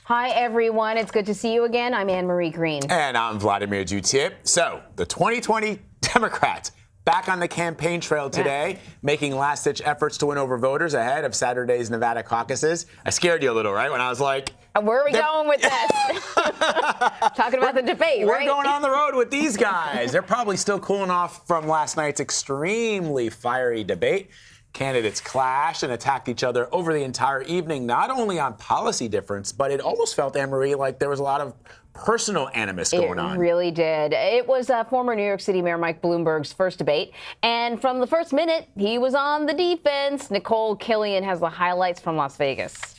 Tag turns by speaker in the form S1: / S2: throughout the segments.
S1: Hi, everyone. It's good to see you again. I'm Anne-Marie Green.
S2: And I'm Vladimir Duthier. So, the 2020 Democrats back on the campaign trail today, making last-ditch efforts to win over voters ahead of Saturday's Nevada caucuses. I scared you a little, right, when I was like...
S1: Where are we going with this? Talking about the debate, right?
S2: We're going on the road with these guys. They're probably still cooling off from last night's extremely fiery debate. Candidates clashed and attacked each other over the entire evening, not only on policy difference, but it almost felt, Anne-Marie, like there was a lot of personal animus going on.
S1: It really did. It was former New York City Mayor Mike Bloomberg's first debate. And from the first minute, he was on the defense. Nikole Killion has the highlights from Las Vegas.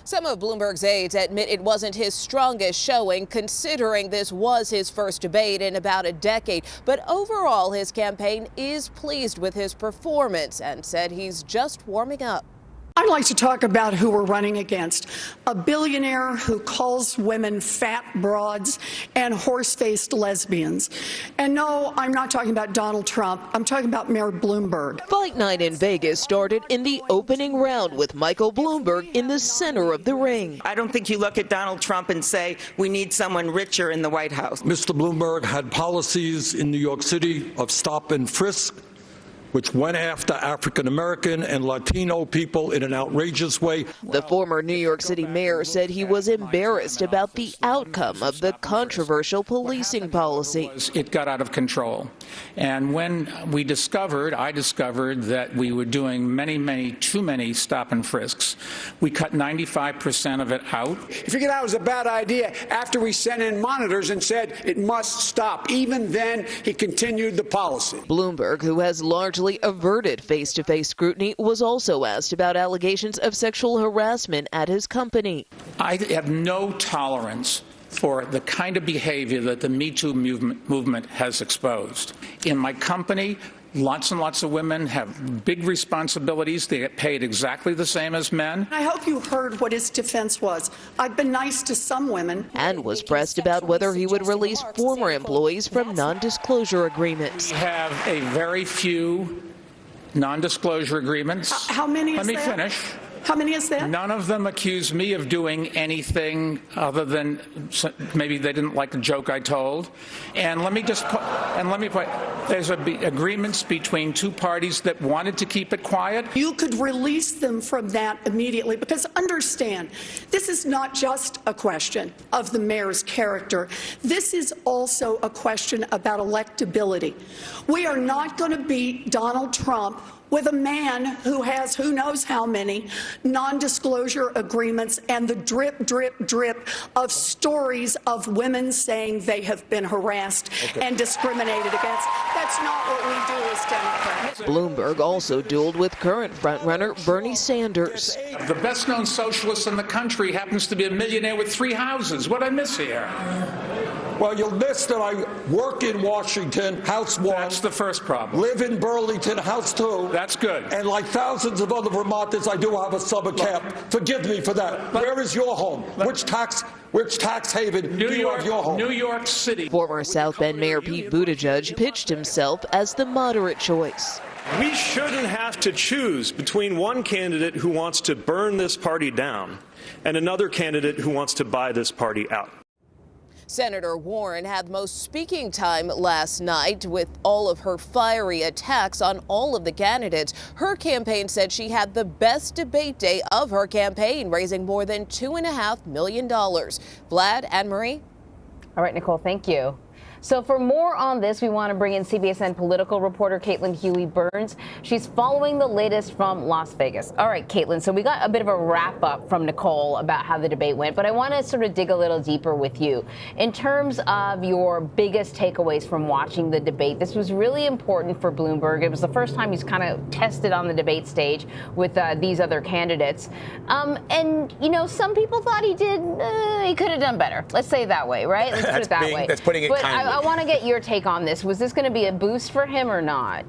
S3: Some of Bloomberg's aides admit it wasn't his strongest showing, considering this was his first debate in about a decade. But overall, his campaign is pleased with his performance and said he's just warming up.
S4: I'd like to talk about who we're running against. A billionaire who calls women fat broads and horse-faced lesbians. And no, I'm not talking about Donald Trump. I'm talking about Mayor Bloomberg.
S3: Fight night in Vegas started in the opening round with Michael Bloomberg in the center of the ring.
S5: I don't think you look at Donald Trump and say, we need someone richer in the White House.
S6: Mr. Bloomberg had policies in New York City of stop and frisk, which went after African-American and Latino people in an outrageous way.
S3: The former New York City mayor said he was embarrassed about the outcome of the controversial policing policy.
S7: It got out of control. And when I discovered that we were doing too many stop and frisks, we cut 95% of it out.
S8: He figured out it was a bad idea after we sent in monitors and said it must stop. Even then, he continued the policy.
S3: Bloomberg, who has largely averted face-to-face scrutiny, was also asked about allegations of sexual harassment at his company.
S7: I have no tolerance for the kind of behavior that the Me Too movement has exposed. In my company, lots and lots of women have big responsibilities. They get paid exactly the same as men.
S4: I hope you heard what his defense was. I've been nice to some women.
S3: And was pressed about whether he would release former employees from non-disclosure agreements.
S7: We have a very few non-disclosure agreements.
S4: How many is
S7: Let me
S4: that?
S7: finish.
S4: How many is that?
S7: None of them accuse me of doing anything other than maybe they didn't like the joke I told. And let me point, there's agreements between two parties that wanted to keep it quiet.
S4: You could release them from that immediately, because understand, this is not just a question of the mayor's character. This is also a question about electability. We are not going to beat Donald Trump with a man who has who knows how many non-disclosure agreements and the drip, drip, drip of stories of women saying they have been harassed and discriminated against. That's not what we do as Democrats.
S3: Bloomberg also dueled with current frontrunner Bernie Sanders.
S7: The best-known socialist in the country happens to be a millionaire with 3 houses. What did I miss here?
S6: Well, you'll miss that I work in Washington, House 1.
S7: That's the first problem.
S6: Live in Burlington, House 2.
S7: That's good.
S6: And like thousands of other Vermonters, I do have a summer camp. Forgive me for that. Where is your home? Which tax haven do you have your home?
S7: New York City.
S3: Former South Bend Mayor Pete Buttigieg pitched himself as the moderate choice.
S9: We shouldn't have to choose between one candidate who wants to burn this party down and another candidate who wants to buy this party out.
S3: Senator Warren had most speaking time last night with all of her fiery attacks on all of the candidates. Her campaign said she had the best debate day of her campaign, raising more than $2.5 million. Vlad, Anne-Marie?
S1: All right, Nikole, thank you. So for more on this, we want to bring in CBSN political reporter Caitlin Huey-Burns. She's following the latest from Las Vegas. All right, Caitlin, so we got a bit of a wrap up from Nikole about how the debate went, but I want to sort of dig a little deeper with you. In terms of your biggest takeaways from watching the debate, this was really important for Bloomberg. It was the first time he's kind of tested on the debate stage with these other candidates. And, you know, some people thought he could have done better. Let's say it that way, right? Let's put it that way.
S2: That's putting it kindly.
S1: I want to get your take on this. Was this going to be a boost for him or not?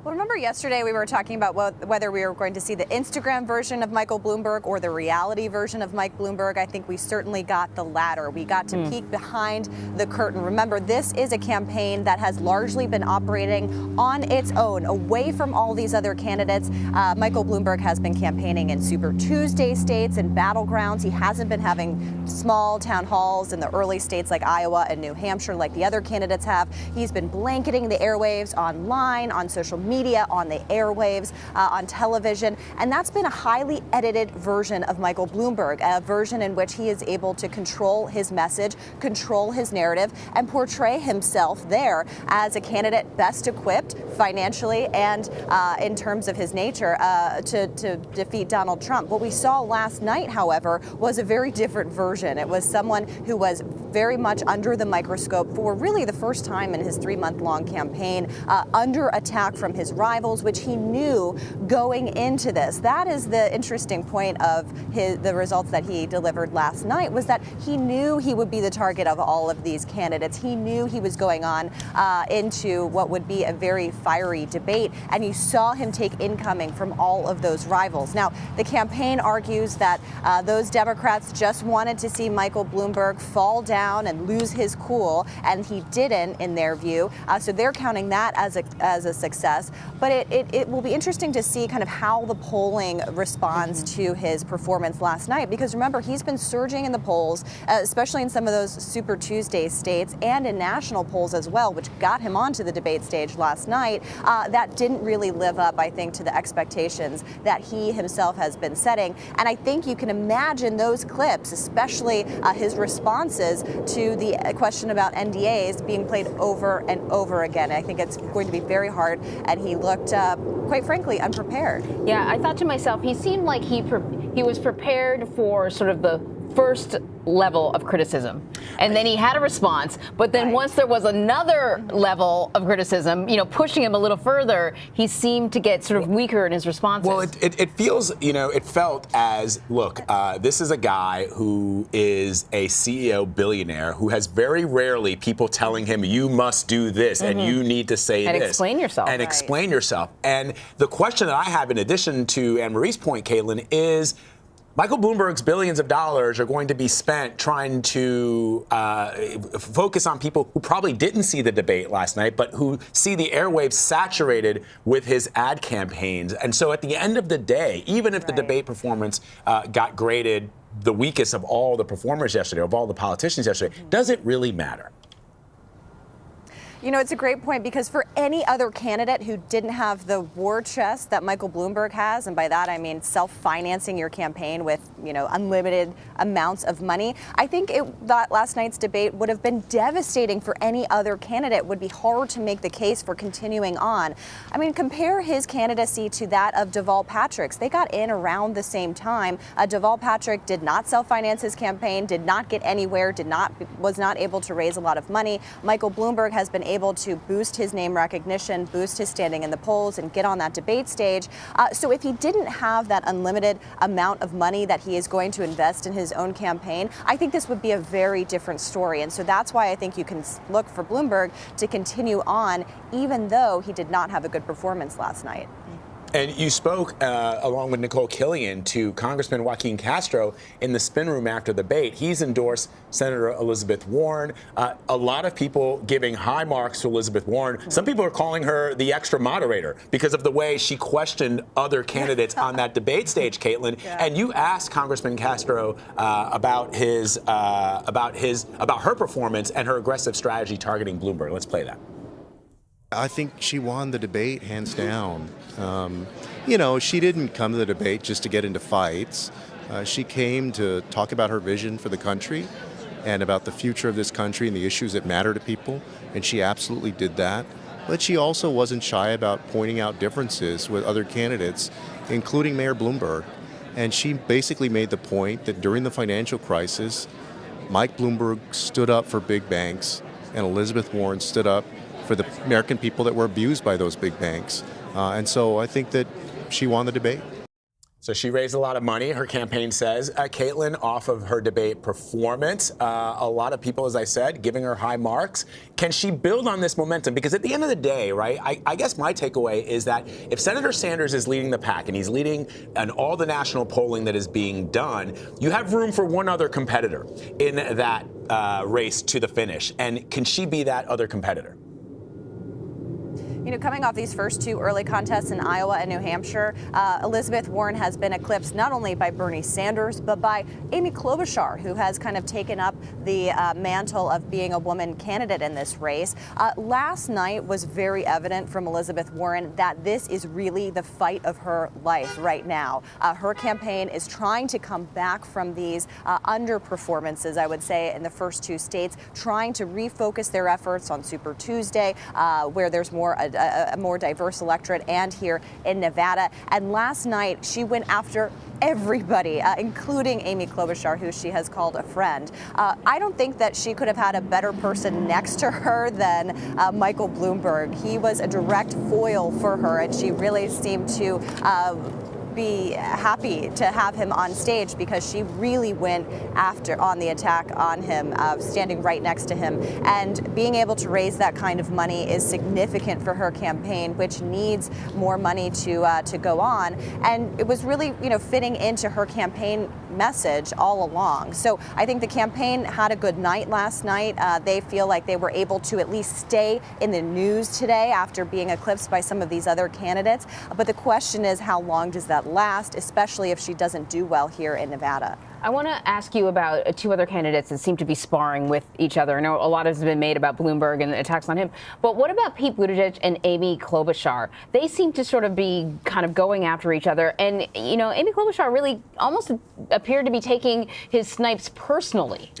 S10: Well, remember yesterday we were talking about whether we were going to see the Instagram version of Michael Bloomberg or the reality version of Mike Bloomberg. I think we certainly got the latter. We got to peek behind the curtain. Remember, this is a campaign that has largely been operating on its own, away from all these other candidates. Michael Bloomberg has been campaigning in Super Tuesday states and battlegrounds. He hasn't been having small town halls in the early states like Iowa and New Hampshire like the other candidates have. He's been blanketing the airwaves online, on social media, on the airwaves, on television, and that's been a highly edited version of Michael Bloomberg, a version in which he is able to control his message, control his narrative, and portray himself there as a candidate best equipped financially and in terms of his nature to defeat Donald Trump. What we saw last night, however, was a very different version. It was someone who was very much under the microscope for really the first time in his 3-month-long campaign, under attack from his rivals, which he knew going into this. That is the interesting point of the results that he delivered last night, was that he knew he would be the target of all of these candidates. He knew he was going on into what would be a very fiery debate, and you saw him take incoming from all of those rivals. Now, the campaign argues that those Democrats just wanted to see Michael Bloomberg fall down and lose his cool, and he didn't, in their view. So they're counting that as a success. But it will be interesting to see kind of how the polling responds to his performance last night, because remember, he's been surging in the polls, especially in some of those Super Tuesday states and in national polls as well, which got him onto the debate stage last night. That didn't really live up, I think, to the expectations that he himself has been setting. And I think you can imagine those clips, especially his responses to the question about NDAs, being played over and over again. I think it's going to be very hard, and he looked, quite frankly, unprepared.
S1: Yeah, I thought to myself, he seemed like he was prepared for sort of the first level of criticism, and then he had a response. But then once there was another level of criticism, pushing him a little further, he seemed to get sort of weaker in his responses.
S2: Well, it feels, it felt as, look, this is a guy who is a CEO billionaire who has very rarely people telling him, you must do this and you need to say
S1: and
S2: this.
S1: Explain yourself.
S2: And explain yourself. And the question that I have, in addition to Anne Marie's point, Caitlin, is Michael Bloomberg's billions of dollars are going to be spent trying to focus on people who probably didn't see the debate last night, but who see the airwaves saturated with his ad campaigns. And so at the end of the day, even if the debate performance got graded the weakest of all the performers yesterday, of all the politicians yesterday, does it really matter?
S10: It's a great point, because for any other candidate who didn't have the war chest that Michael Bloomberg has, and by that I mean self-financing your campaign with, unlimited amounts of money, I think that last night's debate would have been devastating for any other candidate. It would be hard to make the case for continuing on. I mean, compare his candidacy to that of Deval Patrick's. They got in around the same time. Deval Patrick did not self-finance his campaign, did not get anywhere, was not able to raise a lot of money. Michael Bloomberg has been able to boost his name recognition, boost his standing in the polls, and get on that debate stage. So if he didn't have that unlimited amount of money that he is going to invest in his own campaign, I think this would be a very different story. And so that's why I think you can look for Bloomberg to continue on, even though he did not have a good performance last night.
S2: And you spoke, along with Nikole Killion, to Congressman Joaquin Castro in the spin room after the debate. He's endorsed Senator Elizabeth Warren. A lot of people giving high marks to Elizabeth Warren. Some people are calling her the extra moderator because of the way she questioned other candidates on that debate stage, Caitlin. Yeah. And you asked Congressman Castro about her performance and her aggressive strategy targeting Bloomberg. Let's play that.
S11: I think she won the debate, hands down. She didn't come to the debate just to get into fights. She came to talk about her vision for the country and about the future of this country and the issues that matter to people, and she absolutely did that. But she also wasn't shy about pointing out differences with other candidates, including Mayor Bloomberg. And she basically made the point that during the financial crisis, Mike Bloomberg stood up for big banks, and Elizabeth Warren stood up for the American people that were abused by those big banks. And so I think that she won the debate.
S2: So she raised a lot of money, her campaign says, Caitlin, off of her debate performance. A lot of people, as I said, giving her high marks. Can she build on this momentum? Because at the end of the day, right, I guess my takeaway is that if Senator Sanders is leading the pack and he's leading in all the national polling that is being done, you have room for one other competitor in that race to the finish. And can she be that other competitor?
S10: You know, coming off these first two early contests in Iowa and New Hampshire, Elizabeth Warren has been eclipsed not only by Bernie Sanders, but by Amy Klobuchar, who has kind of taken up the mantle of being a woman candidate in this race. Last night was very evident from Elizabeth Warren that this is really the fight of her life right now. Her campaign is trying to come back from these underperformances, I would say, in the first two states, trying to refocus their efforts on Super Tuesday, where there's a more diverse electorate, and here in Nevada. And last night, she went after everybody, including Amy Klobuchar, who she has called a friend. I don't think that she could have had a better person next to her than Michael Bloomberg. He was a direct foil for her, and she really seemed to be happy to have him on stage, because she really went after on the attack on him, standing right next to him. And being able to raise that kind of money is significant for her campaign, which needs more money to go on. And it was really, you know, fitting into her campaign message all along. So I think the campaign had a good night last night. They feel like they were able to at least stay in the news today after being eclipsed by some of these other candidates. But the question is, how long does that last, especially if she doesn't do well here in Nevada?
S1: I want to ask you about two other candidates that seem to be sparring with each other. I know a lot has been made about Bloomberg and the attacks on him, but what about Pete Buttigieg and Amy Klobuchar? They seem to sort of be kind of going after each other. And, you know, Amy Klobuchar really almost appeared to be taking his snipes personally.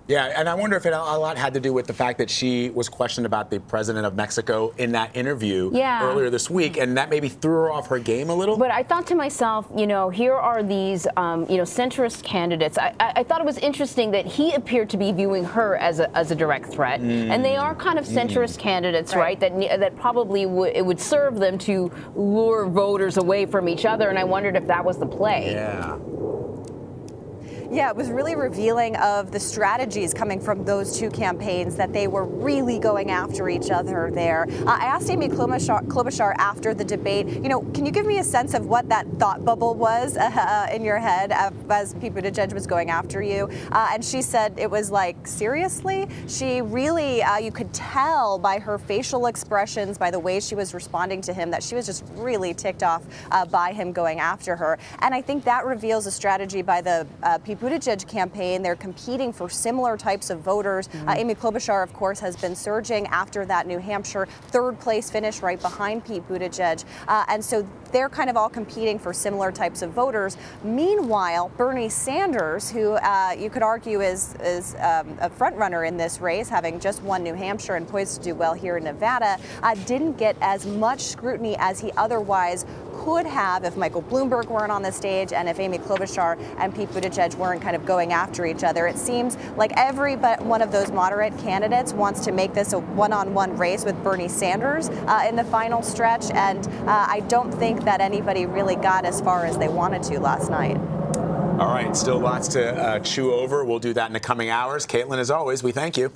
S2: Yeah, and I wonder if it a lot had to do with the fact that she was questioned about the president of Mexico in that interview earlier this week, and that maybe threw her off her game a little.
S1: But I thought to myself, you know, here are these, centrist candidates. I thought it was interesting that he appeared to be viewing her as a direct threat, and they are kind of centrist candidates, right? That probably it would serve them to lure voters away from each other, and I wondered if that was the play.
S10: Yeah, it was really revealing of the strategies coming from those two campaigns, that they were really going after each other there. I asked Amy Klobuchar after the debate, you know, can you give me a sense of what that thought bubble was in your head as Pete Buttigieg was going after you? And she said it was like, seriously? She really, you could tell by her facial expressions, by the way she was responding to him, that she was just really ticked off by him going after her. And I think that reveals a strategy by the Pete Buttigieg campaign. They're competing for similar types of voters. Amy Klobuchar, of course, has been surging after that New Hampshire third place finish right behind Pete Buttigieg. And so they're kind of all competing for similar types of voters. Meanwhile, Bernie Sanders, who you could argue is a front runner in this race, having just won New Hampshire and poised to do well here in Nevada, didn't get as much scrutiny as he otherwise could have if Michael Bloomberg weren't on the stage and if Amy Klobuchar and Pete Buttigieg weren't kind of going after each other. It seems like every but one of those moderate candidates wants to make this a one-on-one race with Bernie Sanders in the final stretch, and I don't think that anybody really got as far as they wanted to last night.
S2: All right, still lots to chew over. We'll do that in the coming hours. Caitlin, as always, we thank you.